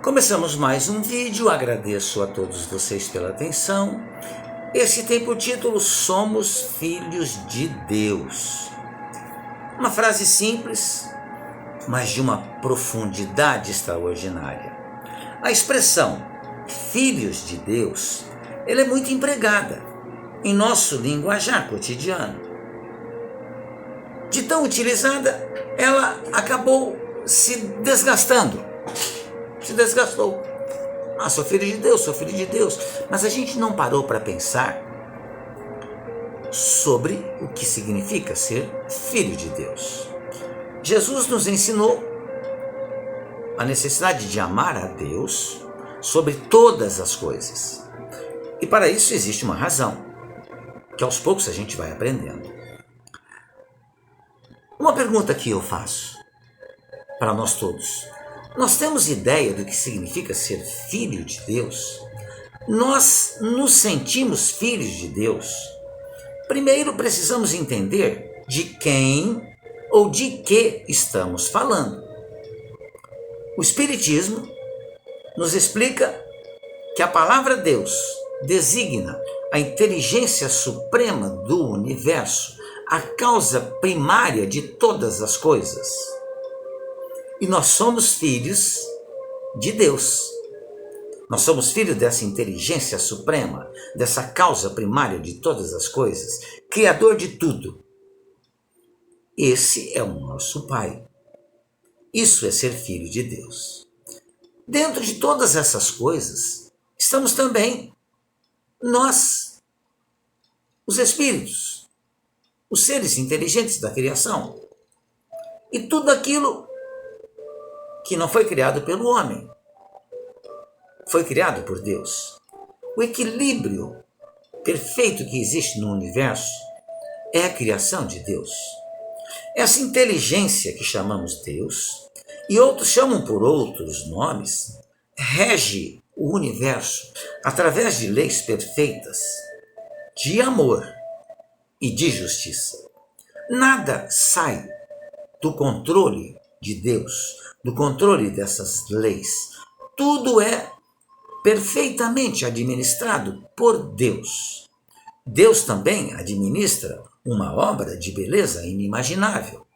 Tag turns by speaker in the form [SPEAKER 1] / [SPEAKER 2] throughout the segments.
[SPEAKER 1] Começamos mais um vídeo, agradeço a todos vocês pela atenção. Esse tem por título Somos Filhos de Deus. Uma frase simples, mas de uma profundidade extraordinária. A expressão Filhos de Deus, ela é muito empregada em nosso linguajar cotidiano. De tão utilizada, ela acabou se desgastando. Se desgastou. Sou filho de Deus, sou filho de Deus. Mas a gente não parou para pensar sobre o que significa ser filho de Deus. Jesus nos ensinou a necessidade de amar a Deus sobre todas as coisas. E para isso existe uma razão, que aos poucos a gente vai aprendendo. Uma pergunta que eu faço para nós todos. Nós temos ideia do que significa ser filho de Deus? Nós nos sentimos filhos de Deus? Primeiro precisamos entender de quem ou de que estamos falando. O Espiritismo nos explica que a palavra Deus designa a inteligência suprema do universo, a causa primária de todas as coisas. E nós somos filhos de Deus. Nós somos filhos dessa inteligência suprema, dessa causa primária de todas as coisas, criador de tudo. Esse é o nosso Pai. Isso é ser filho de Deus. Dentro de todas essas coisas, estamos também nós, os espíritos, os seres inteligentes da criação. E tudo aquilo que não foi criado pelo homem, foi criado por Deus. O equilíbrio perfeito que existe no universo é a criação de Deus. Essa inteligência que chamamos Deus, e outros chamam por outros nomes, rege o universo através de leis perfeitas, de amor e de justiça. Nada sai do controle de Deus, do controle dessas leis. Tudo é perfeitamente administrado por Deus. Deus também administra uma obra de beleza inimaginável.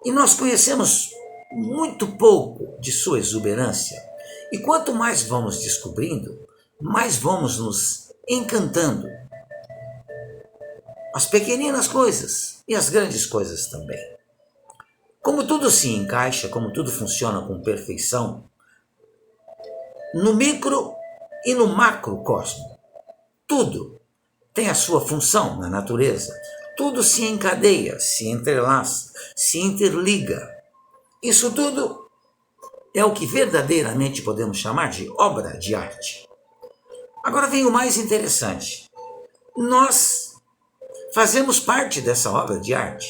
[SPEAKER 1] E nós conhecemos muito pouco de sua exuberância. E quanto mais vamos descobrindo, mais vamos nos encantando. As pequeninas coisas e as grandes coisas também. Como tudo se encaixa, como tudo funciona com perfeição, no micro e no macrocosmo, tudo tem a sua função na natureza, tudo se encadeia, se entrelaça, se interliga. Isso tudo é o que verdadeiramente podemos chamar de obra de arte. Agora vem o mais interessante. Nós fazemos parte dessa obra de arte.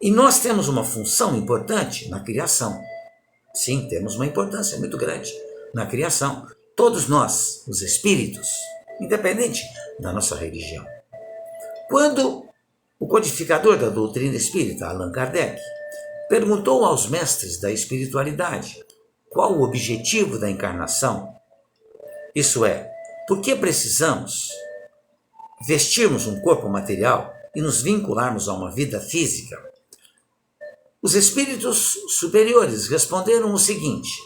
[SPEAKER 1] E nós temos uma função importante na criação. Sim, temos uma importância muito grande na criação. Todos nós, os espíritos, independente da nossa religião. Quando o codificador da doutrina espírita, Allan Kardec, perguntou aos mestres da espiritualidade qual o objetivo da encarnação, isso é, por que precisamos vestirmos um corpo material e nos vincularmos a uma vida física, os espíritos superiores responderam o seguinte: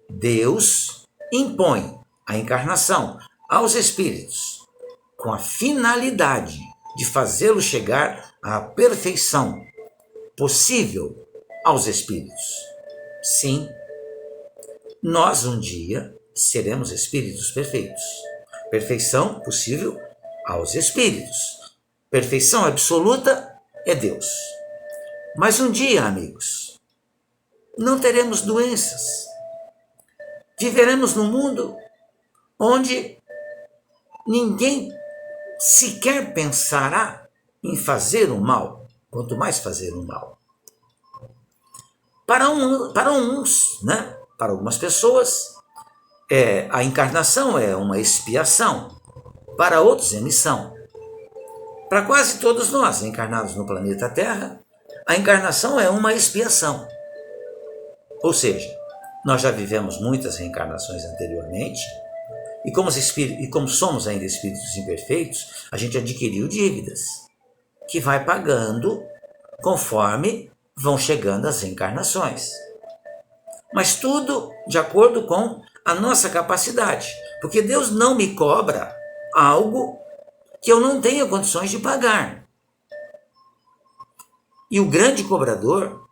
[SPEAKER 1] Deus impõe a encarnação aos espíritos com a finalidade de fazê-los chegar à perfeição possível aos espíritos. Sim, nós um dia seremos espíritos perfeitos. Perfeição possível aos espíritos. Perfeição absoluta é Deus. Mas um dia, amigos, não teremos doenças. Viveremos num mundo onde ninguém sequer pensará em fazer o mal, quanto mais fazer o mal. Para uns, né? Para algumas pessoas, a encarnação é uma expiação. Para outros, é missão. Para quase todos nós, encarnados no planeta Terra, a encarnação é uma expiação. Ou seja, Nós já vivemos muitas reencarnações anteriormente, e como somos ainda espíritos imperfeitos, a gente adquiriu dívidas, que vai pagando conforme vão chegando as reencarnações. Mas tudo de acordo com a nossa capacidade, porque Deus não me cobra algo que eu não tenha condições de pagar. E o grande cobrador,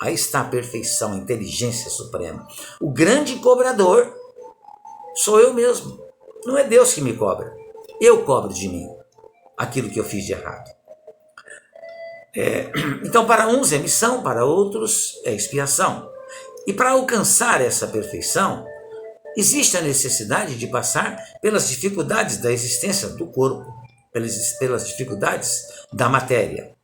[SPEAKER 1] aí está a perfeição, a inteligência suprema. O grande cobrador sou eu mesmo. Não é Deus que me cobra. Eu cobro de mim aquilo que eu fiz de errado. Então, para uns é missão, para outros é expiação. E para alcançar essa perfeição, existe a necessidade de passar pelas dificuldades da existência do corpo, pelas dificuldades da matéria.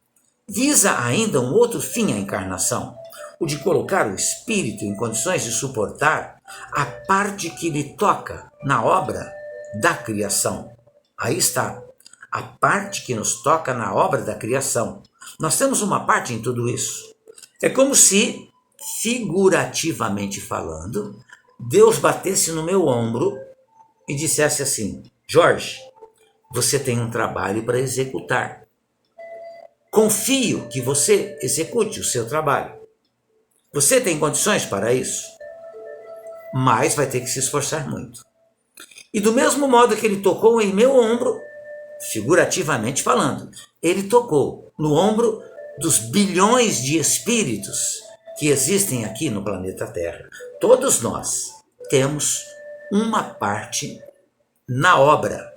[SPEAKER 1] Visa ainda um outro fim à encarnação, o de colocar o espírito em condições de suportar a parte que lhe toca na obra da criação. Aí está, a parte que nos toca na obra da criação. Nós temos uma parte em tudo isso. É como se, figurativamente falando, Deus batesse no meu ombro e dissesse assim: Jorge, você tem um trabalho para executar. Confio que você execute o seu trabalho. Você tem condições para isso, mas vai ter que se esforçar muito. E do mesmo modo que ele tocou em meu ombro, figurativamente falando, ele tocou no ombro dos bilhões de espíritos que existem aqui no planeta Terra. Todos nós temos uma parte na obra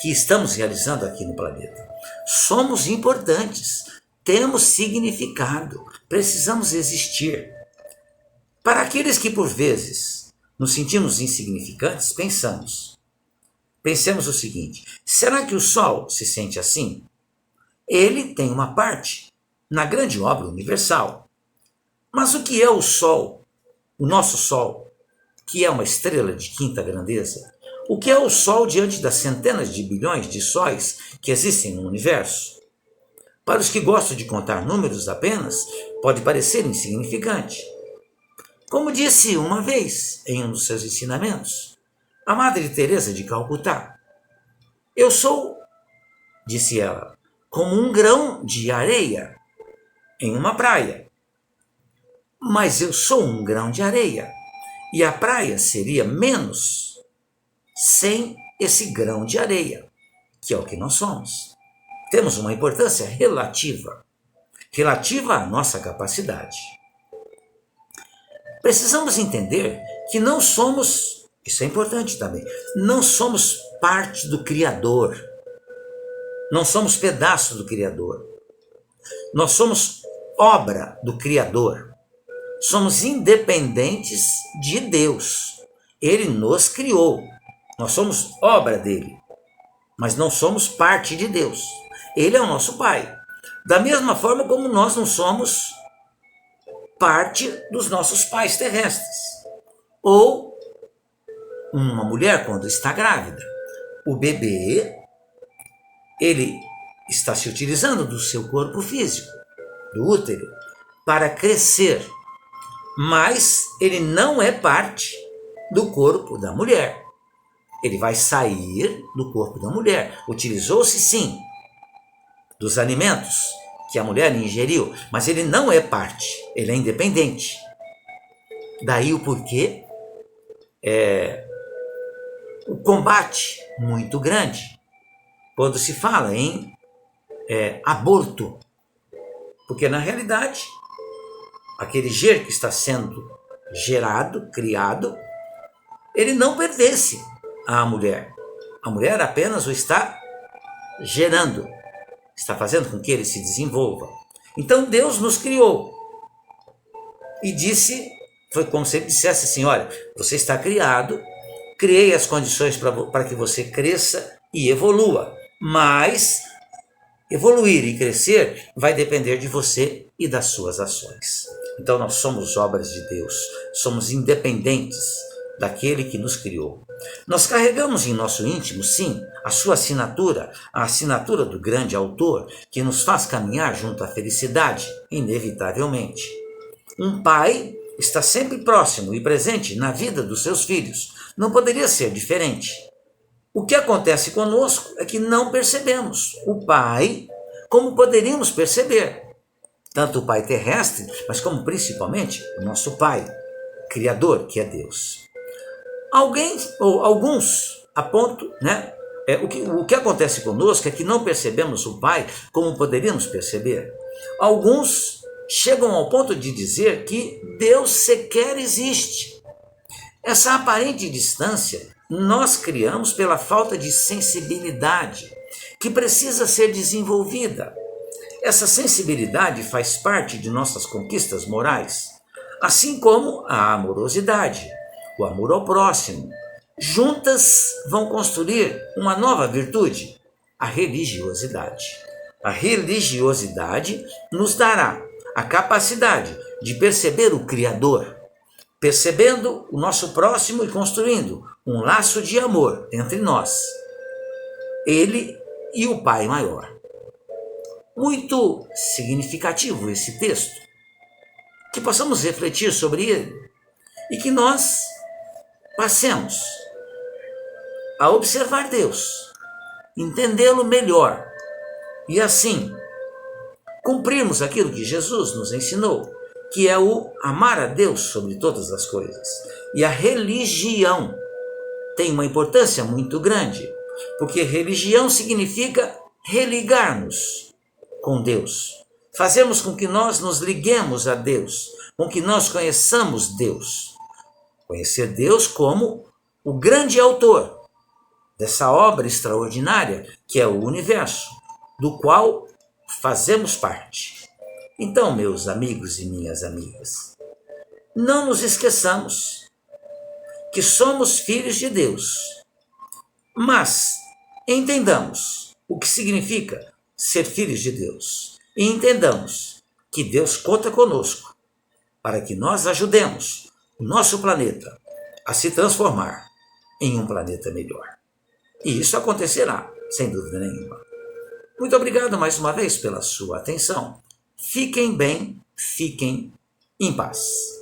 [SPEAKER 1] que estamos realizando aqui no planeta. Somos importantes, temos significado, precisamos existir. Para aqueles que por vezes nos sentimos insignificantes, pensemos o seguinte: será que o Sol se sente assim? Ele tem uma parte na grande obra universal. Mas o que é o Sol? O nosso Sol, que é uma estrela de quinta grandeza? O que é o Sol diante das centenas de bilhões de sóis que existem no universo? Para os que gostam de contar números apenas, pode parecer insignificante. Como disse uma vez em um dos seus ensinamentos, a Madre Teresa de Calcutá: eu sou, disse ela, como um grão de areia em uma praia. Mas eu sou um grão de areia, e a praia seria menos sem esse grão de areia, que é o que nós somos. Temos uma importância relativa à nossa capacidade. Precisamos entender que não somos, isso é importante também, não somos parte do Criador, não somos pedaço do Criador, nós somos obra do Criador, somos independentes de Deus, Ele nos criou. Nós somos obra dele, mas não somos parte de Deus. Ele é o nosso Pai. Da mesma forma como nós não somos parte dos nossos pais terrestres. Ou uma mulher quando está grávida. O bebê, ele está se utilizando do seu corpo físico, do útero, para crescer. Mas ele não é parte do corpo da mulher. Ele vai sair do corpo da mulher. Utilizou-se, sim, dos alimentos que a mulher ingeriu, mas ele não é parte, ele é independente. Daí o porquê o combate muito grande quando se fala em aborto. Porque, na realidade, aquele ser que está sendo gerado, criado, ele não pertence à mulher. A mulher apenas o está gerando, está fazendo com que ele se desenvolva. Então Deus nos criou e disse, foi como se ele dissesse assim: olha, você está criado, criei as condições para que você cresça e evolua, mas evoluir e crescer vai depender de você e das suas ações. Então nós somos obras de Deus, somos independentes daquele que nos criou. Nós carregamos em nosso íntimo, sim, a sua assinatura, a assinatura do grande autor, que nos faz caminhar junto à felicidade, inevitavelmente. Um pai está sempre próximo e presente na vida dos seus filhos. Não poderia ser diferente. O que acontece conosco é que não percebemos o Pai como poderíamos perceber. Tanto o Pai terrestre, mas como principalmente o nosso Pai, Criador, que é Deus. Alguns apontam, né? O que acontece conosco é que não percebemos o Pai como poderíamos perceber. Alguns chegam ao ponto de dizer que Deus sequer existe. Essa aparente distância nós criamos pela falta de sensibilidade, que precisa ser desenvolvida. Essa sensibilidade faz parte de nossas conquistas morais, assim como a amorosidade, o amor ao próximo. Juntas vão construir uma nova virtude, a religiosidade. A religiosidade nos dará a capacidade de perceber o Criador, percebendo o nosso próximo e construindo um laço de amor entre nós, ele e o Pai maior. Muito significativo esse texto, que possamos refletir sobre ele e que nós passemos a observar Deus, entendê-lo melhor e assim cumprirmos aquilo que Jesus nos ensinou, que é o amar a Deus sobre todas as coisas. E a religião tem uma importância muito grande, porque religião significa religar-nos com Deus, fazermos com que nós nos liguemos a Deus, com que nós conheçamos Deus. Conhecer Deus como o grande autor dessa obra extraordinária que é o universo, do qual fazemos parte. Então, meus amigos e minhas amigas, não nos esqueçamos que somos filhos de Deus, mas entendamos o que significa ser filhos de Deus e entendamos que Deus conta conosco para que nós ajudemos o nosso planeta a se transformar em um planeta melhor. E isso acontecerá, sem dúvida nenhuma. Muito obrigado mais uma vez pela sua atenção. Fiquem bem, fiquem em paz.